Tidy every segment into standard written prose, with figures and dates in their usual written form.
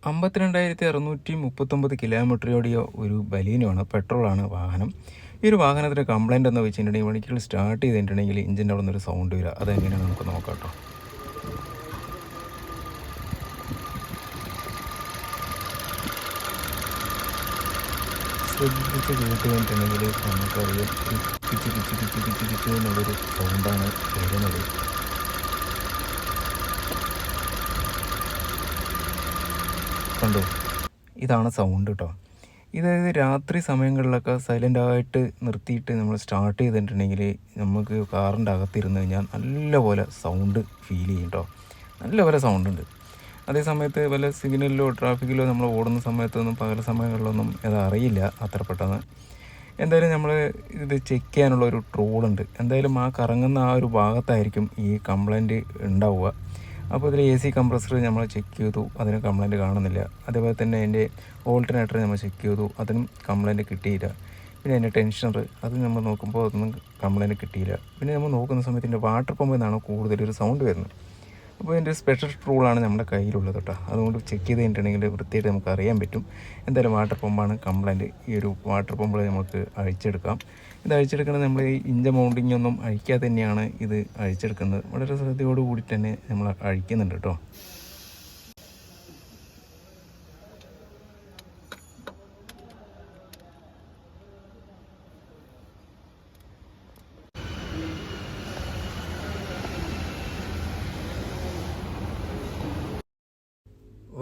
52,639 കിലോമീറ്ററോടിയ ഒരു ബലീനോയാണ്, പെട്രോളാണ് വാഹനം. ഈ ഒരു വാഹനത്തിൻ്റെ കംപ്ലൈൻറ്റ് എന്ന് വെച്ചിട്ടുണ്ടെങ്കിൽ വണ്ടികൾ സ്റ്റാർട്ട് ചെയ്തിട്ടുണ്ടെങ്കിൽ ഇഞ്ചിൻ്റെ അവിടെ നിന്നൊരു സൗണ്ട് വരിക. അതെങ്ങനെയാണ് നമുക്ക് നോക്കാം കേട്ടോ. ശ്രദ്ധിച്ച് കേട്ട് കഴിഞ്ഞിട്ടുണ്ടെങ്കിൽ നമുക്കറിയാം കിച്ച് കിച്ച് കിച്ച് കിച്ച് കിച്ച് എന്നുള്ളൊരു സൗണ്ടാണ് വരുന്നത്. കണ്ടോ, ഇതാണ് സൗണ്ട് കേട്ടോ. ഇതായത് രാത്രി സമയങ്ങളിലൊക്കെ സൈലൻ്റായിട്ട് നിർത്തിയിട്ട് നമ്മൾ സ്റ്റാർട്ട് ചെയ്തിട്ടുണ്ടെങ്കിൽ നമുക്ക് കാറിൻ്റെ അകത്തിരുന്ന് കഴിഞ്ഞാൽ നല്ലപോലെ സൗണ്ട് ഫീൽ ചെയ്യും കേട്ടോ. നല്ലപോലെ സൗണ്ടുണ്ട്. അതേ സമയത്ത് വല്ല സിഗ്നലിലോ ട്രാഫിക്കിലോ നമ്മൾ ഓടുന്ന സമയത്തൊന്നും പകൽ സമയങ്ങളിലൊന്നും അത് അറിയില്ല അത്ര പെട്ടെന്ന്. എന്തായാലും നമ്മൾ ഇത് ചെക്ക് ചെയ്യാനുള്ള ഒരു ടൂളുണ്ട്. എന്തായാലും ആ കറങ്ങുന്ന ആ ഒരു ഭാഗത്തായിരിക്കും ഈ കംപ്ലൈൻറ്റ് ഉണ്ടാവുക. അപ്പോൾ ഇതിൽ AC കംപ്രസർ നമ്മൾ ചെക്ക് ചെയ്തു, അതിന് കംപ്ലൈൻറ്റ് കാണുന്നില്ല. അതേപോലെ തന്നെ അതിൻ്റെ ഓൾട്ടർനേറ്റർ നമ്മൾ ചെക്ക് ചെയ്തു, അതിനും കംപ്ലൈൻറ്റ് കിട്ടിയില്ല. പിന്നെ അതിൻ്റെ ടെൻഷനർ അത് നമ്മൾ നോക്കുമ്പോൾ അതൊന്നും കംപ്ലൈൻറ്റ് കിട്ടിയില്ല. പിന്നെ നമ്മൾ നോക്കുന്ന സമയത്ത് ഇതിൻ്റെ വാട്ടർ പമ്പിൽ നിന്നാണ് കൂടുതലൊരു സൗണ്ട് വരുന്നത്. അപ്പോൾ ഇതിൻ്റെ സ്പെഷ്യൽ ടൂളാണ് നമ്മുടെ കയ്യിലുള്ളത് കേട്ടോ. അതുകൊണ്ട് ചെക്ക് ചെയ്ത് കഴിഞ്ഞിട്ടുണ്ടെങ്കിൽ വൃത്തിയായിട്ട് നമുക്ക് അറിയാൻ പറ്റും. എന്തായാലും വാട്ടർ പമ്പാണ് കംപ്ലൈൻറ്റ്. ഈ ഒരു വാട്ടർ പമ്പിൽ നമുക്ക് അഴിച്ചെടുക്കാം. ഇത് അഴിച്ചെടുക്കുന്നത് നമ്മൾ ഈ ഇഞ്ചൻ മൗണ്ടിങ് ഒന്നും അഴിക്കാതെ തന്നെയാണ് ഇത് അഴിച്ചെടുക്കുന്നത്. വളരെ ശ്രദ്ധയോട് കൂടി തന്നെ നമ്മൾ അഴിക്കുന്നുണ്ട് കേട്ടോ.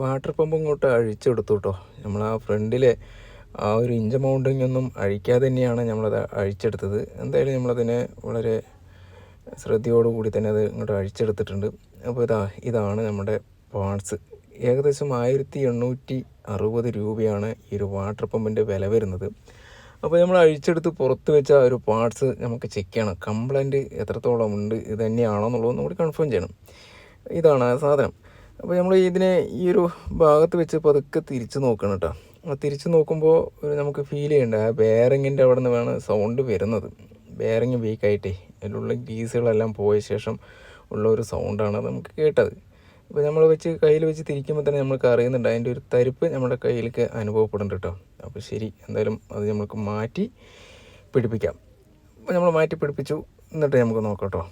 വാട്ടർ പമ്പ് ഇങ്ങോട്ട് അഴിച്ചെടുത്തു കേട്ടോ. നമ്മൾ ആ ഫ്രണ്ടിലെ ആ ഒരു ഇഞ്ചൻ മൗണ്ടിങ് ഒന്നും അഴിക്കാതെ തന്നെയാണ് നമ്മളത് അഴിച്ചെടുത്തത്. എന്തായാലും നമ്മളതിനെ വളരെ ശ്രദ്ധയോടുകൂടി തന്നെ അത് ഇങ്ങോട്ട് അഴിച്ചെടുത്തിട്ടുണ്ട്. അപ്പോൾ ഇതാണ് നമ്മുടെ പാർട്സ്. ഏകദേശം 1860 രൂപയാണ് ഈ ഒരു വാട്ടർ പമ്പിൻ്റെ വില വരുന്നത്. അപ്പോൾ നമ്മൾ അഴിച്ചെടുത്ത് പുറത്ത് വെച്ച ഒരു പാർട്സ് നമുക്ക് ചെക്ക് ചെയ്യണം. കംപ്ലൈൻറ്റ് എത്രത്തോളം ഉണ്ട്, ഇത് തന്നെയാണോ എന്നുള്ളതൊന്നും കൂടി കൺഫേം ചെയ്യണം. ഇതാണ് ആ സാധനം. അപ്പോൾ നമ്മൾ ഇതിനെ ഈ ഒരു ഭാഗത്ത് വെച്ച് പതുക്കെ തിരിച്ച് നോക്കണം കേട്ടോ. തിരിച്ച് നോക്കുമ്പോൾ നമുക്ക് ഫീൽ ചെയ്യേണ്ട ആ ബെയറിങ്ങിൻ്റെ അവിടെ നിന്ന് വേണം സൗണ്ട് വരുന്നത്. ബെയറിങ് വീക്കായിട്ടേ അതിലുള്ള ഗ്രീസുകളെല്ലാം പോയ ശേഷം ഉള്ള ഒരു സൗണ്ടാണ് നമുക്ക് കേട്ടത്. അപ്പോൾ നമ്മൾ കയ്യിൽ വെച്ച് തിരിക്കുമ്പോൾ തന്നെ നമുക്ക് അറിയുന്നുണ്ട് അതിൻ്റെ ഒരു തരിപ്പ് നമ്മുടെ കയ്യിലേക്ക് അനുഭവപ്പെടുന്നുണ്ട് കേട്ടോ. അപ്പോൾ ശരി, എന്തായാലും അത് നമുക്ക് മാറ്റി പിടിപ്പിക്കാം. അപ്പോൾ നമ്മൾ മാറ്റി പിടിപ്പിച്ചു, എന്നിട്ട് നമുക്ക് നോക്കാം കേട്ടോ.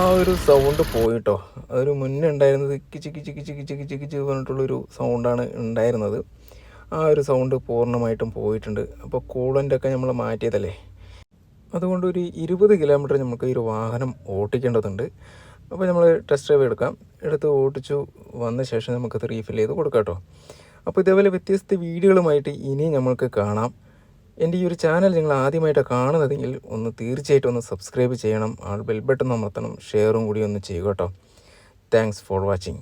ആ ഒരു സൗണ്ട് പോയിട്ടോ. അതൊരു മുന്നേ ഉണ്ടായിരുന്നത് കിച്ച് കിച്ച് കിച്ച് കിച്ച് കിച്ച് കിച്ച് പറഞ്ഞിട്ടുള്ളൊരു സൗണ്ടാണ് ഉണ്ടായിരുന്നത്. ആ ഒരു സൗണ്ട് പൂർണ്ണമായിട്ടും പോയിട്ടുണ്ട്. അപ്പോൾ കൂളൻ്റൊക്കെ നമ്മൾ മാറ്റിയതല്ലേ, അതുകൊണ്ട് ഒരു 20 കിലോമീറ്റർ നമുക്ക് ഈ ഒരു വാഹനം ഓട്ടിക്കേണ്ടതുണ്ട്. അപ്പോൾ നമ്മൾ ടെസ്റ്റ് ഡ്രൈവ് എടുത്ത് ഓടിച്ചു വന്ന ശേഷം നമുക്കത് റീഫിൽ ചെയ്ത് കൊടുക്കാം കേട്ടോ. അപ്പോൾ ഇതേപോലെ വ്യത്യസ്ത വീഡിയോകളുമായിട്ട് ഇനി നമ്മൾക്ക് കാണാം. എൻ്റെ ഈ ഒരു ചാനൽ നിങ്ങൾ ആദ്യമായിട്ടാണ് കാണുന്നതെങ്കിൽ തീർച്ചയായിട്ടും ഒന്ന് സബ്സ്ക്രൈബ് ചെയ്യണം. ബെൽ ബട്ടൺ അമർത്തണം, ഷെയറും കൂടി ഒന്ന് ചെയ്യുക കേട്ടോ. Thanks for watching.